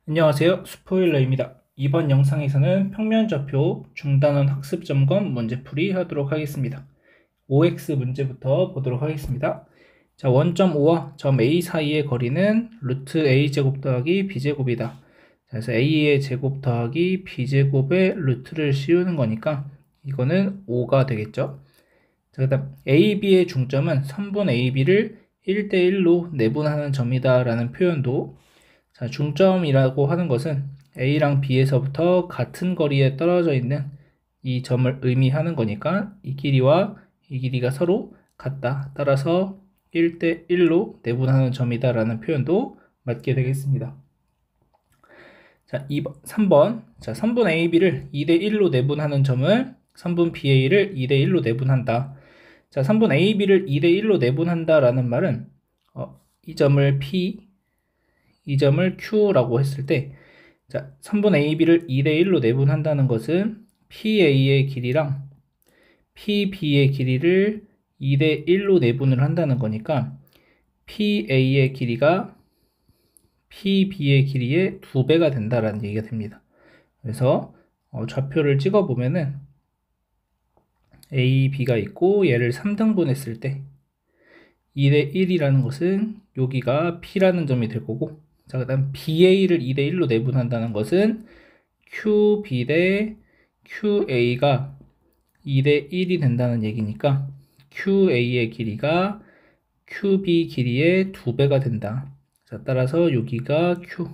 안녕하세요. 스포일러입니다. 이번 영상에서는 평면좌표 중단원 학습점검 문제풀이 하도록 하겠습니다. OX 문제부터 보도록 하겠습니다. 자, 원점 O와 점 A 사이의 거리는 루트 A제곱 더하기 B제곱이다. 자, 그래서 A의 제곱 더하기 B제곱의 루트를 씌우는 거니까 이거는 5가 되겠죠. 자, 그 다음 AB의 중점은 선분 AB를 1대1로 내분하는 점이다 라는 표현도, 자, 중점이라고 하는 것은 A랑 B에서부터 같은 거리에 떨어져 있는 이 점을 의미하는 거니까 이 길이와 이 길이가 서로 같다. 따라서 1대1로 내분하는 점이다 라는 표현도 맞게 되겠습니다. 자, 3번. 자, 선분 AB를 2대1로 내분하는 점을 선분 BA를 2대1로 내분한다. 자, 선분 AB를 2대1로 내분한다 라는 말은 이 점을 P, 이 점을 Q라고 했을 때, 자, 선분 AB를 2대1로 내분한다는 것은 PA의 길이랑 PB의 길이를 2대1로 내분을 한다는 거니까 PA의 길이가 PB의 길이의 2배가 된다라는 얘기가 됩니다. 그래서 좌표를 찍어 보면은 A, B가 있고 얘를 3등분 했을 때 2대1이라는 것은 여기가 P라는 점이 될 거고, 자, 그 다음 BA를 2대1로 내분한다는 것은 QB 대 QA가 2대1이 된다는 얘기니까 QA의 길이가 QB 길이의 2배가 된다. 자, 따라서 여기가 Q,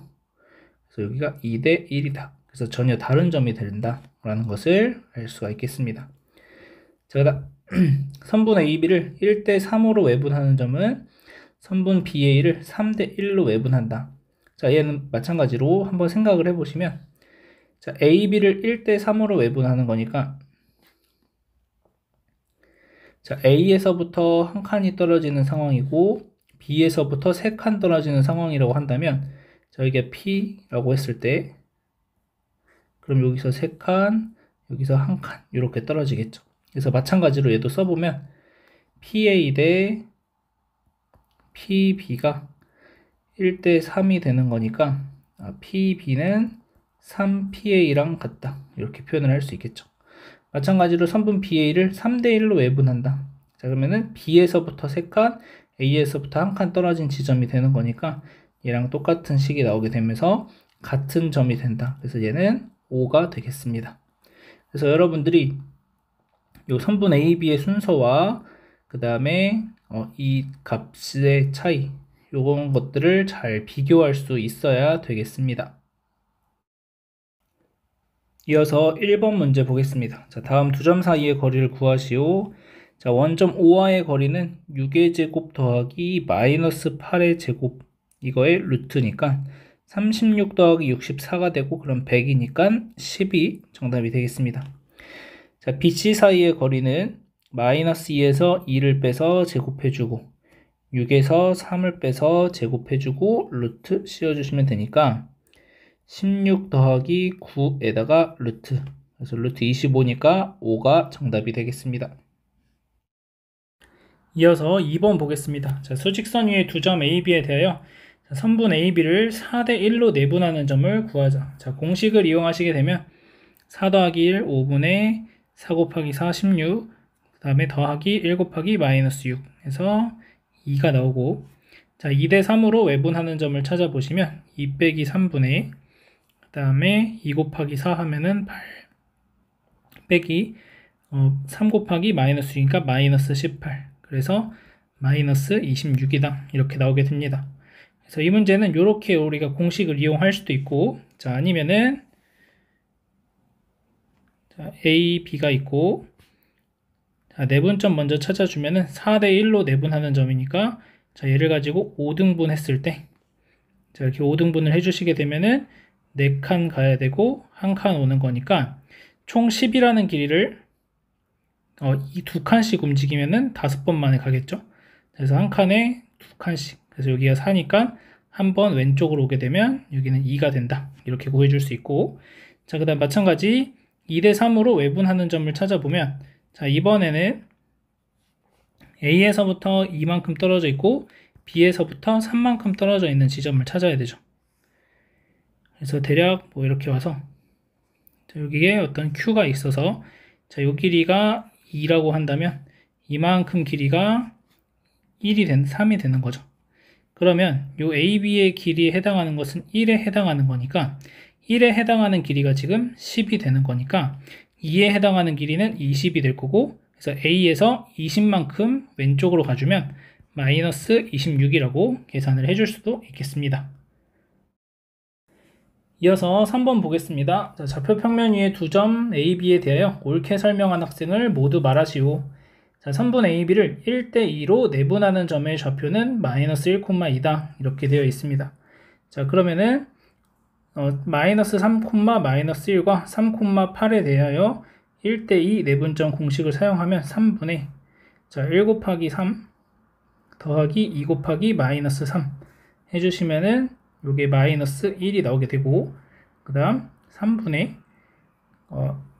그래서 여기가 2대1이다. 그래서 전혀 다른 점이 된다 라는 것을 알 수가 있겠습니다. 자, 그 다음 선분 AB를 1대3으로 외분하는 점은 선분 BA를 3대1로 외분한다. 자, 얘는 마찬가지로 한번 생각을 해보시면, 자, AB를 1대3으로 외분하는 거니까, 자, A에서부터 한 칸이 떨어지는 상황이고 B에서부터 3칸 떨어지는 상황이라고 한다면, 자, 이게 P라고 했을 때 그럼 여기서 3칸, 여기서 1칸 이렇게 떨어지겠죠. 그래서 마찬가지로 얘도 써보면 PA 대 PB가 1대3이 되는 거니까 PB는 3PA랑 같다 이렇게 표현을 할 수 있겠죠. 마찬가지로 선분 BA를 3대1로 외분한다. 자, 그러면은 B에서부터 3칸, A에서부터 1칸 떨어진 지점이 되는 거니까 얘랑 똑같은 식이 나오게 되면서 같은 점이 된다. 그래서 얘는 5가 되겠습니다. 그래서 여러분들이 요 선분 A, B의 순서와 그 다음에 이 값의 차이, 요런 것들을 잘 비교할 수 있어야 되겠습니다. 이어서 1번 문제 보겠습니다. 자, 다음 두 점 사이의 거리를 구하시오. 자, 원점 O와의 거리는 6의 제곱 더하기 마이너스 8의 제곱, 이거의 루트니까 36 더하기 64가 되고, 그럼 100이니까 10이 정답이 되겠습니다. 자, BC 사이의 거리는 마이너스 2에서 2를 빼서 제곱해주고 6에서 3을 빼서 제곱해주고 루트 씌워주시면 되니까 16 더하기 9에다가 루트, 그래서 루트 25니까 5가 정답이 되겠습니다. 이어서 2번 보겠습니다. 자, 수직선 위의 두 점 AB에 대하여 선분 AB를 4대1로 내분하는 점을 구하자. 자, 공식을 이용하시게 되면 4 더하기 1 5분의 4 곱하기 4 16, 그 다음에 더하기 1 곱하기 마이너스 6 해서 2가 나오고, 자, 2대3으로 외분하는 점을 찾아보시면 2 빼기 3분의, 그 다음에 2 곱하기 4 하면은 8 빼기 3 곱하기 마이너스 6이니까 마이너스 18, 그래서 마이너스 26이다 이렇게 나오게 됩니다. 그래서 이 문제는 이렇게 우리가 공식을 이용할 수도 있고, 자, 아니면은 자, A, B가 있고, 자, 내분점 먼저 찾아주면은 4대1로 내분하는 점이니까, 자, 얘를 가지고 5등분 했을 때, 자, 이렇게 5등분을 해주시게 되면은 4칸 가야 되고 1칸 오는 거니까 총 10이라는 길이를 이 2칸씩 움직이면은 5번 만에 가겠죠. 그래서 한 칸에 2칸씩, 그래서 여기가 4니까 한 번 왼쪽으로 오게 되면 여기는 2가 된다 이렇게 구해줄 수 있고, 자, 그 다음 마찬가지 2대3으로 외분하는 점을 찾아보면, 자, 이번에는 A에서부터 2만큼 떨어져 있고 B에서부터 3만큼 떨어져 있는 지점을 찾아야 되죠. 그래서 대략 뭐 이렇게 와서 자, 여기에 어떤 Q가 있어서 자, 요 길이가 2라고 한다면 이만큼 길이가 3이 되는 거죠. 그러면 요 AB의 길이에 해당하는 것은 1에 해당하는 거니까 1에 해당하는 길이가 지금 10이 되는 거니까 2에 해당하는 길이는 20이 될 거고 그래서 A에서 20만큼 왼쪽으로 가주면 마이너스 26이라고 계산을 해줄 수도 있겠습니다. 이어서 3번 보겠습니다. 자, 좌표 평면 위의 두 점 A, B에 대하여 옳게 설명한 학생을 모두 말하시오. 자, 3분 AB를 1대2로 내분하는 점의 좌표는 마이너스 1,2다. 이렇게 되어 있습니다. 자, 그러면은 마이너스 3, 마이너스 1과 3,8에 대하여 1대2 내분점 공식을 사용하면 3분의 자, 1 곱하기 3 더하기 2 곱하기 마이너스 3 해주시면은 요게 마이너스 1이 나오게 되고 그 다음 3분의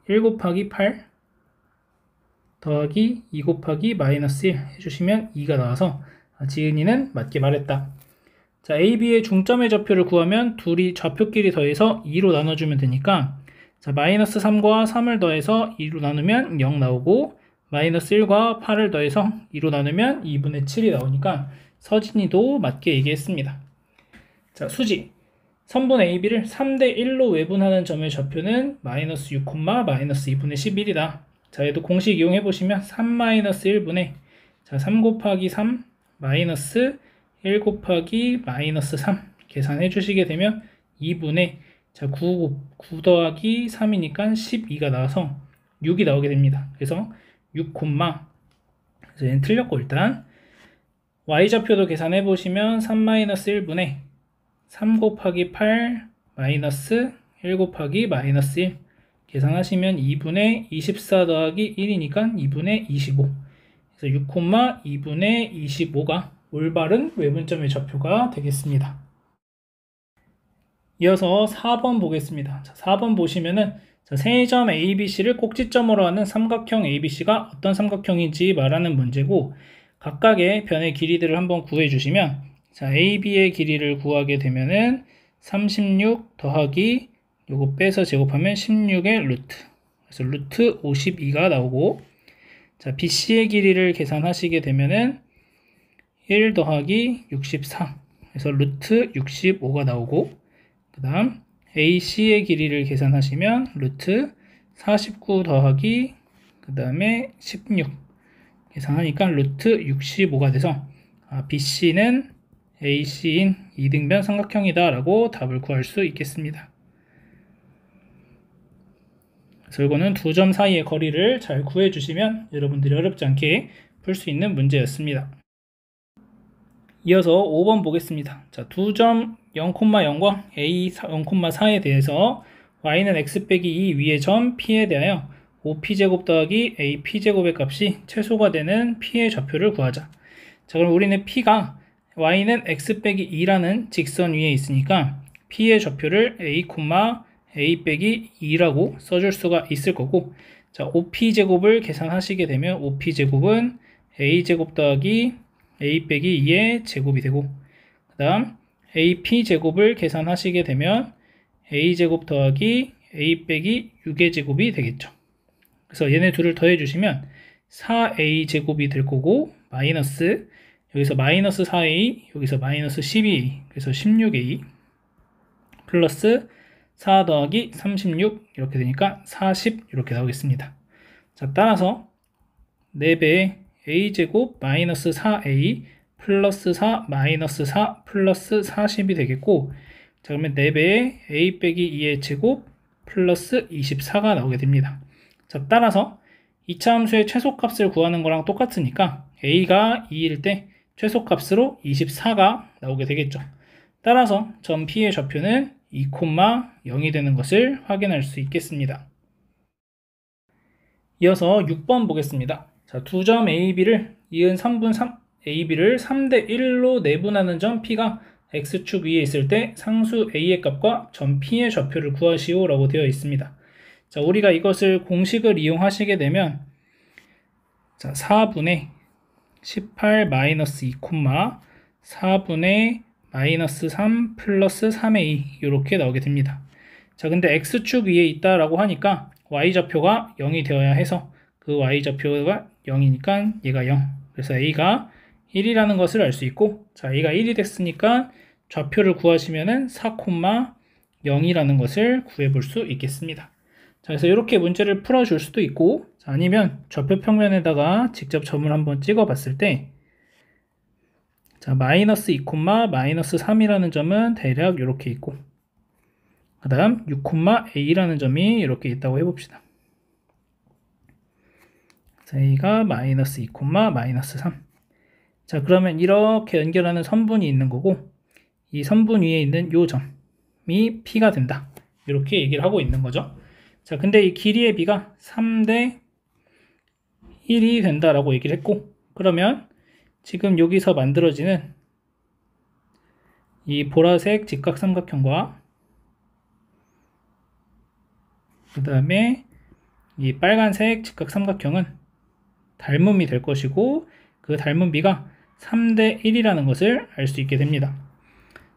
1 곱하기 8 더하기 2 곱하기 마이너스 1 해주시면 2가 나와서 지은이는 맞게 말했다. 자, AB의 중점의 좌표를 구하면 둘이 좌표끼리 더해서 2로 나눠주면 되니까 자, 마이너스 3과 3을 더해서 2로 나누면 0 나오고 마이너스 1과 8을 더해서 2로 나누면 2분의 7이 나오니까 서진이도 맞게 얘기했습니다. 자, 수지. 선분 AB를 3대1로 외분하는 점의 좌표는 마이너스 6, 마이너스 2분의 11이다. 자, 얘도 공식 이용해 보시면 3 마이너스 1분의 자, 3 곱하기 3 마이너스 1 곱하기 마이너스 3 계산해 주시게 되면 2분의 자, 9 더하기 3이니까 12가 나와서 6이 나오게 됩니다. 그래서 6, 그래서 얘는 틀렸고 일단 Y좌표도 계산해 보시면 3 마이너스 1분의 3 곱하기 8 마이너스 1 곱하기 마이너스 1 계산하시면 2분의 24 더하기 1이니까 2분의 25 그래서 6, 2분의 25가 올바른 외분점의 좌표가 되겠습니다. 이어서 4번 보겠습니다. 자, 4번 보시면은 세 점 ABC를 꼭지점으로 하는 삼각형 ABC가 어떤 삼각형인지 말하는 문제고 각각의 변의 길이들을 한번 구해 주시면 자, AB의 길이를 구하게 되면은 36 더하기 요거 빼서 제곱하면 16의 루트 그래서 루트 52가 나오고 자, BC의 길이를 계산하시게 되면은 1 더하기 64 그래서 루트 65가 나오고 그 다음 AC의 길이를 계산하시면 루트 49 더하기 그 다음에 16 계산하니까 루트 65가 돼서 BC는 AC인 이등변 삼각형이다 라고 답을 구할 수 있겠습니다. 그래서 이거는 두 점 사이의 거리를 잘 구해 주시면 여러분들이 어렵지 않게 풀 수 있는 문제였습니다. 이어서 5번 보겠습니다. 자, 두 점 0,0과 A 0,4에 대해서 y는 x 빼기 2 위의 점 P에 대하여 5P제곱 더하기 AP제곱의 값이 최소가 되는 P의 좌표를 구하자. 자, 그럼 우리는 P가 y는 x 빼기 2라는 직선 위에 있으니까 P의 좌표를 A, 빼기 2라고 써줄 수가 있을 거고 자, 5P제곱을 계산하시게 되면 5P제곱은 A제곱 더하기 A 빼기 2의 제곱이 되고 그 다음 AP제곱을 계산하시게 되면 A제곱 더하기 A 빼기 6의 제곱이 되겠죠. 그래서 얘네 둘을 더해 주시면 4A제곱이 될 거고 마이너스 여기서 마이너스 4A 여기서 마이너스 12A 그래서 16A 플러스 4 더하기 36 이렇게 되니까 40 이렇게 나오겠습니다. 자, 따라서 4배의 A제곱 마이너스 4A 플러스 4 마이너스 4 플러스 40이 되겠고 자, 그러면 4배의 A 빼기 2의 제곱 플러스 24가 나오게 됩니다. 자, 따라서 이차 함수의 최소값을 구하는 거랑 똑같으니까 A가 2일 때 최소값으로 24가 나오게 되겠죠. 따라서 점 P의 좌표는 2,0이 되는 것을 확인할 수 있겠습니다. 이어서 6번 보겠습니다. 자, 두 점 AB를 이은 3분 3 AB를 3대1로 내분하는 점 P가 X축 위에 있을 때 상수 A의 값과 점 P의 좌표를 구하시오 라고 되어 있습니다. 자, 우리가 이것을 공식을 이용하시게 되면 자, 4분의 18 마이너스 2, 4분의 마이너스 3 플러스 3a 이렇게 나오게 됩니다. 자, 근데 x축 위에 있다라고 하니까 y좌표가 0이 되어야 해서 그 y좌표가 0이니까 얘가 0. 그래서 a가 1이라는 것을 알 수 있고, 자, a가 1이 됐으니까 좌표를 구하시면은 4,0이라는 것을 구해볼 수 있겠습니다. 자, 그래서 이렇게 문제를 풀어줄 수도 있고, 자, 아니면 좌표 평면에다가 직접 점을 한번 찍어 봤을 때, 자, 마이너스 2, 마이너스 3이라는 점은 대략 이렇게 있고, 그 다음 6, a라는 점이 이렇게 있다고 해봅시다. 자, a가 마이너스 2, 마이너스 3. 자, 그러면 이렇게 연결하는 선분이 있는 거고, 이 선분 위에 있는 요 점이 p가 된다. 이렇게 얘기를 하고 있는 거죠. 자, 근데 이 길이의 b가 3대 1이 된다라고 얘기를 했고, 그러면 지금 여기서 만들어지는 이 보라색 직각삼각형과 그 다음에 이 빨간색 직각삼각형은 닮음이 될 것이고, 그 닮은 비가 3대 1이라는 것을 알 수 있게 됩니다.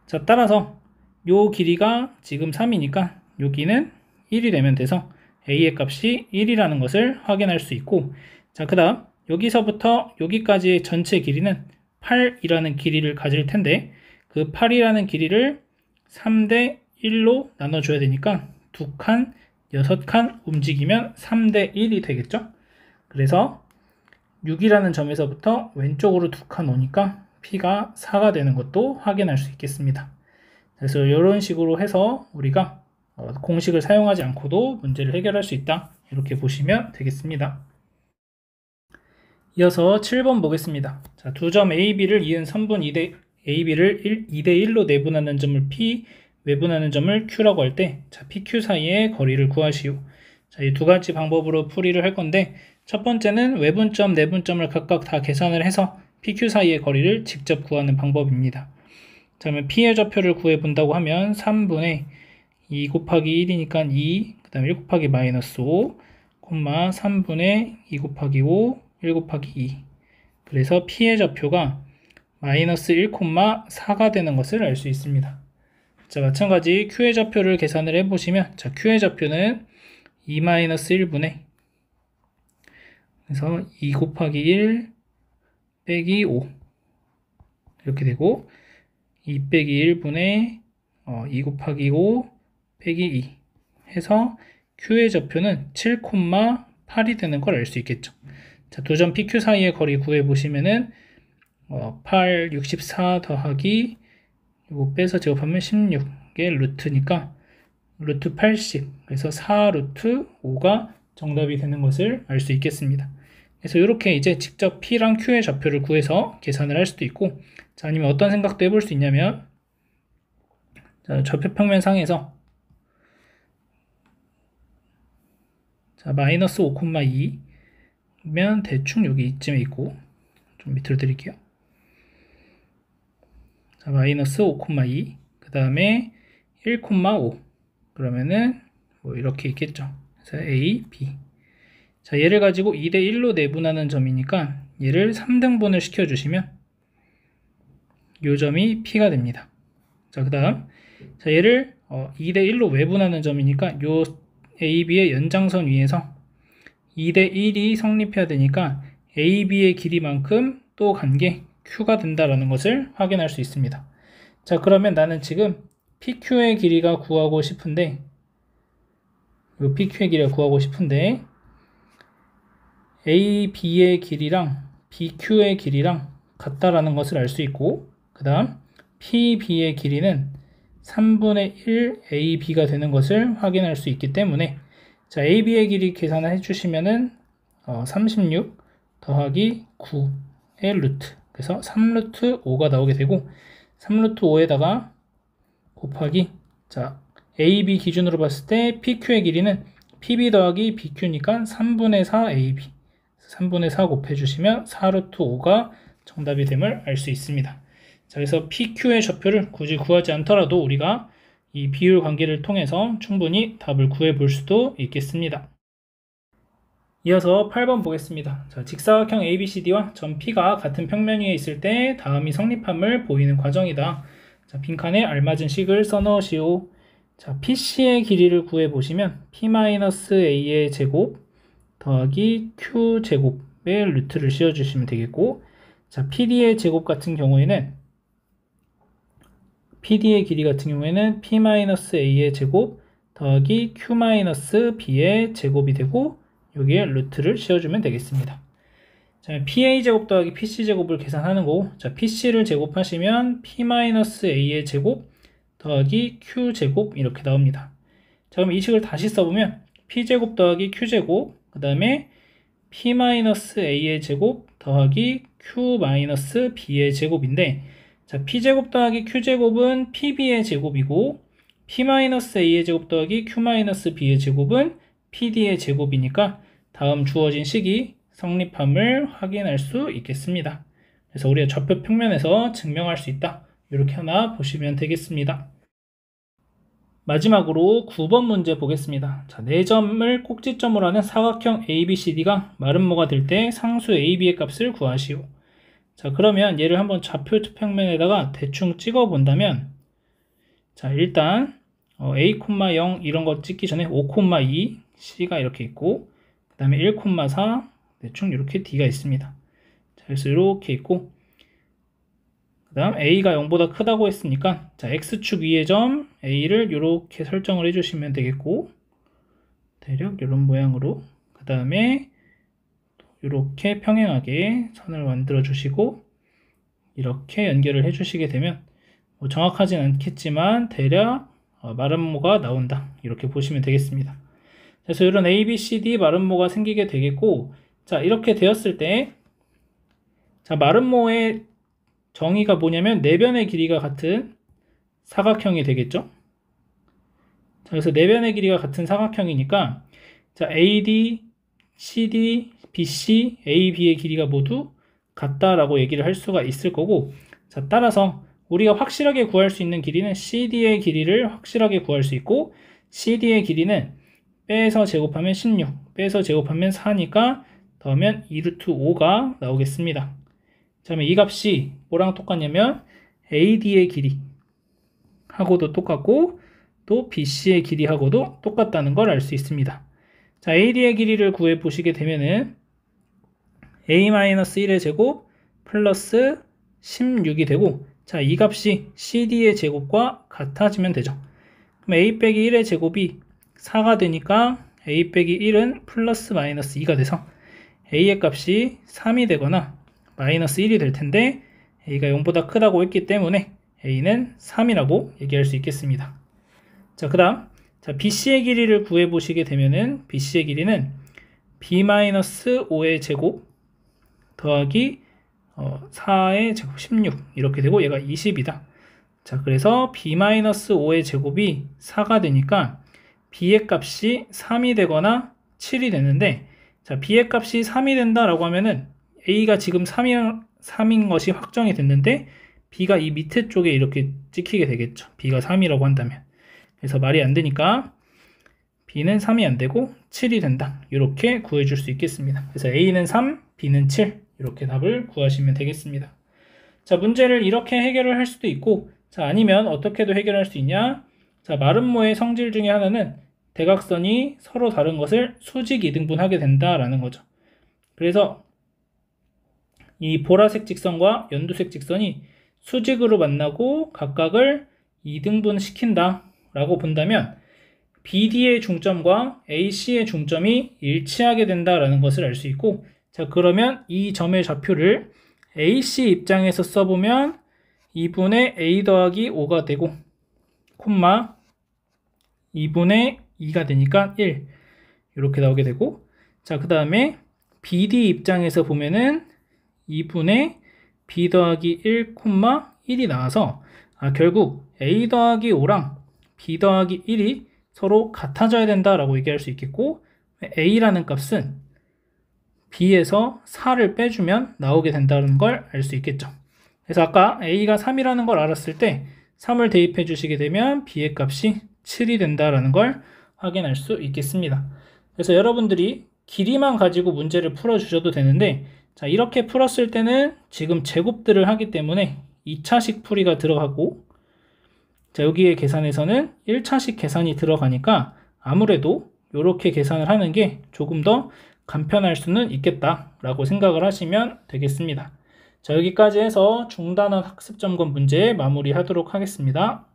자, 따라서 요 길이가 지금 3이니까 여기는 1이 되면 돼서 a의 값이 1이라는 것을 확인할 수 있고, 자, 그 다음 여기서부터 여기까지의 전체 길이는 8이라는 길이를 가질 텐데, 그 8이라는 길이를 3대 1로 나눠줘야 되니까 2칸, 6칸 움직이면 3대 1이 되겠죠? 그래서 6이라는 점에서부터 왼쪽으로 2칸 오니까 p가 4가 되는 것도 확인할 수 있겠습니다. 그래서 이런 식으로 해서 우리가 공식을 사용하지 않고도 문제를 해결할 수 있다. 이렇게 보시면 되겠습니다. 이어서 7번 보겠습니다. 자, 두 점 AB를 이은 선분 AB를 2대 1로 내분하는 점을 P, 외분하는 점을 Q라고 할 때, 자, PQ 사이의 거리를 구하시오. 자, 이 두 가지 방법으로 풀이를 할 건데, 첫 번째는 외분점, 내분점을 각각 다 계산을 해서 PQ 사이의 거리를 직접 구하는 방법입니다. 자, 그러면 P의 좌표를 구해본다고 하면 3분의 2 곱하기 1이니까 2, 그 다음에 1 곱하기 마이너스 5, 3분의 2 곱하기 5, 1 곱하기 2. 그래서 P의 좌표가 마이너스 1,4가 되는 것을 알 수 있습니다. 자, 마찬가지 Q의 좌표를 계산을 해보시면, 자, Q의 좌표는 2-1분의, 그래서 2 곱하기 1 빼기 5 이렇게 되고, 2 빼기 1분의 2 곱하기 5 빼기 2 해서 Q의 좌표는 7,8이 되는 걸 알 수 있겠죠. 자, 두 점 PQ 사이의 거리 구해보시면은 8, 64 더하기 이거 빼서 제곱하면 16의 루트니까 루트 80, 그래서 4 루트 5가 정답이 되는 것을 알 수 있겠습니다. 그래서 이렇게 이제 직접 P랑 Q의 좌표를 구해서 계산을 할 수도 있고, 자, 아니면 어떤 생각도 해볼 수 있냐면, 자, 좌표 평면 상에서 자, 마이너스 5,2면 대충 여기 이쯤에 있고, 좀 밑으로 드릴게요. 자, 마이너스 5,2, 그 다음에 1,5, 그러면은 뭐 이렇게 있겠죠. 그래서 A, B. 자, 얘를 가지고 2대 1로 내분하는 점이니까 얘를 3등분을 시켜주시면 이 점이 P가 됩니다. 자, 그 다음, 자, 얘를 2대 1로 외분하는 점이니까 요 AB의 연장선 위에서 2대 1이 성립해야 되니까 AB의 길이만큼 또 간 게 Q가 된다라는 것을 확인할 수 있습니다. 자, 그러면 나는 지금 PQ의 길이가 구하고 싶은데, 요 PQ의 길이가 구하고 싶은데, AB의 길이랑 BQ의 길이랑 같다라는 것을 알 수 있고, 그 다음 PB의 길이는 3분의 1 AB가 되는 것을 확인할 수 있기 때문에, 자, AB의 길이 계산을 해주시면은 36 더하기 9의 루트, 그래서 3루트 5가 나오게 되고, 3루트 5에다가 곱하기, 자, AB 기준으로 봤을 때 PQ의 길이는 PB 더하기 BQ니까 3분의 4 AB, 3분의 4 곱해주시면 4루트 5가 정답이 됨을 알 수 있습니다. 자, 그래서 PQ의 좌표를 굳이 구하지 않더라도 우리가 이 비율 관계를 통해서 충분히 답을 구해볼 수도 있겠습니다. 이어서 8번 보겠습니다. 자, 직사각형 ABCD와 점 P가 같은 평면 위에 있을 때 다음이 성립함을 보이는 과정이다. 자, 빈칸에 알맞은 식을 써넣으시오. 자, PC의 길이를 구해보시면 P-A의 제곱 더하기 Q제곱의 루트를 씌워주시면 되겠고, 자, PD의 제곱 같은 경우에는 PD의 길이 같은 경우에는 P-A의 제곱 더하기 Q-B의 제곱이 되고, 여기에 루트를 씌워주면 되겠습니다. 자, PA제곱 더하기 PC제곱을 계산하는 거고, 자, PC를 제곱하시면 P-A의 제곱 더하기 Q제곱 이렇게 나옵니다. 자, 그럼 이 식을 다시 써보면 P제곱 더하기 Q제곱, 그 다음에 P-A의 제곱 더하기 Q-B의 제곱인데, 자, P제곱 더하기 Q제곱은 PB의 제곱이고, P-A의 제곱 더하기 Q-B의 제곱은 PD의 제곱이니까 다음 주어진 식이 성립함을 확인할 수 있겠습니다. 그래서 우리가 좌표 평면에서 증명할 수 있다. 이렇게 하나 보시면 되겠습니다. 마지막으로 9번 문제 보겠습니다. 자, 4점을 꼭지점으로 하는 사각형 ABCD가 마름모가 될 때 상수 AB의 값을 구하시오. 자, 그러면 얘를 한번 좌표 평면에다가 대충 찍어 본다면, 자, 일단 A, 0 이런 거 찍기 전에 5, 2 C가 이렇게 있고, 그 다음에 1, 4 대충 이렇게 D가 있습니다. 자, 그래서 이렇게 있고, 그 다음 A가 0보다 크다고 했으니까, 자, X축 위의 점 A를 이렇게 설정을 해주시면 되겠고, 대략 이런 모양으로, 그 다음에 이렇게 평행하게 선을 만들어 주시고, 이렇게 연결을 해주시게 되면, 뭐 정확하진 않겠지만 대략 마름모가 나온다. 이렇게 보시면 되겠습니다. 그래서 이런 ABCD 마름모가 생기게 되겠고, 자, 이렇게 되었을 때, 자, 마름모의 정의가 뭐냐면 내변의 길이가 같은 사각형이 되겠죠. 자, 그래서 내변의 길이가 같은 사각형이니까, 자, AD, CD, BC, AB의 길이가 모두 같다라고 얘기를 할 수가 있을 거고, 자, 따라서 우리가 확실하게 구할 수 있는 길이는 CD의 길이를 확실하게 구할 수 있고, CD의 길이는 빼서 제곱하면 16, 빼서 제곱하면 4니까 더하면 2루트 5가 나오겠습니다. 자, 그러면 이 값이 뭐랑 똑같냐면 AD의 길이하고도 똑같고 또 BC의 길이하고도 똑같다는 걸 알 수 있습니다. 자, AD의 길이를 구해 보시게 되면은 A-1의 제곱 플러스 16이 되고, 자, 이 값이 CD의 제곱과 같아지면 되죠. 그럼 A 빼기 1의 제곱이 4가 되니까 A 빼기 1은 플러스 마이너스 2가 돼서 A의 값이 3이 되거나 마이너스 1이 될 텐데, A가 0보다 크다고 했기 때문에 A는 3이라고 얘기할 수 있겠습니다. 자, 그 다음, 자, BC의 길이를 구해 보시게 되면은 BC의 길이는 B-5의 제곱 더하기 4의 제곱 16 이렇게 되고 얘가 20이다. 자, 그래서 B-5의 제곱이 4가 되니까 B의 값이 3이 되거나 7이 되는데, 자, B의 값이 3이 된다라고 하면은 A가 지금 3인 것이 확정이 됐는데 B가 이 밑에 쪽에 이렇게 찍히게 되겠죠. B가 3이라고 한다면. 그래서 말이 안 되니까 B는 3이 안 되고 7이 된다. 이렇게 구해줄 수 있겠습니다. 그래서 A는 3, B는 7 이렇게 답을 구하시면 되겠습니다. 자, 문제를 이렇게 해결을 할 수도 있고, 자, 아니면 어떻게도 해결할 수 있냐? 자, 마름모의 성질 중에 하나는 대각선이 서로 다른 것을 수직 이등분하게 된다라는 거죠. 그래서 이 보라색 직선과 연두색 직선이 수직으로 만나고 각각을 이등분 시킨다라고 본다면 BD의 중점과 AC의 중점이 일치하게 된다라는 것을 알 수 있고, 자, 그러면 이 점의 좌표를 AC 입장에서 써보면 2분의 A 더하기 5가 되고, 콤마 2분의 2가 되니까 1 이렇게 나오게 되고, 자, 그 다음에 BD 입장에서 보면은 2분의 B 더하기 1, 1이 나와서 결국 A 더하기 5랑 B 더하기 1이 서로 같아져야 된다라고 얘기할 수 있겠고, A라는 값은 B에서 4를 빼주면 나오게 된다는 걸 알 수 있겠죠. 그래서 아까 A가 3이라는 걸 알았을 때 3을 대입해 주시게 되면 B의 값이 7이 된다는 걸 확인할 수 있겠습니다. 그래서 여러분들이 길이만 가지고 문제를 풀어주셔도 되는데, 자, 이렇게 풀었을 때는 지금 제곱들을 하기 때문에 2차식 풀이가 들어가고, 자, 여기에 계산에서는 1차식 계산이 들어가니까 아무래도 이렇게 계산을 하는 게 조금 더 간편할 수는 있겠다라고 생각을 하시면 되겠습니다. 자, 여기까지 해서 중단원 학습점검 문제 마무리하도록 하겠습니다.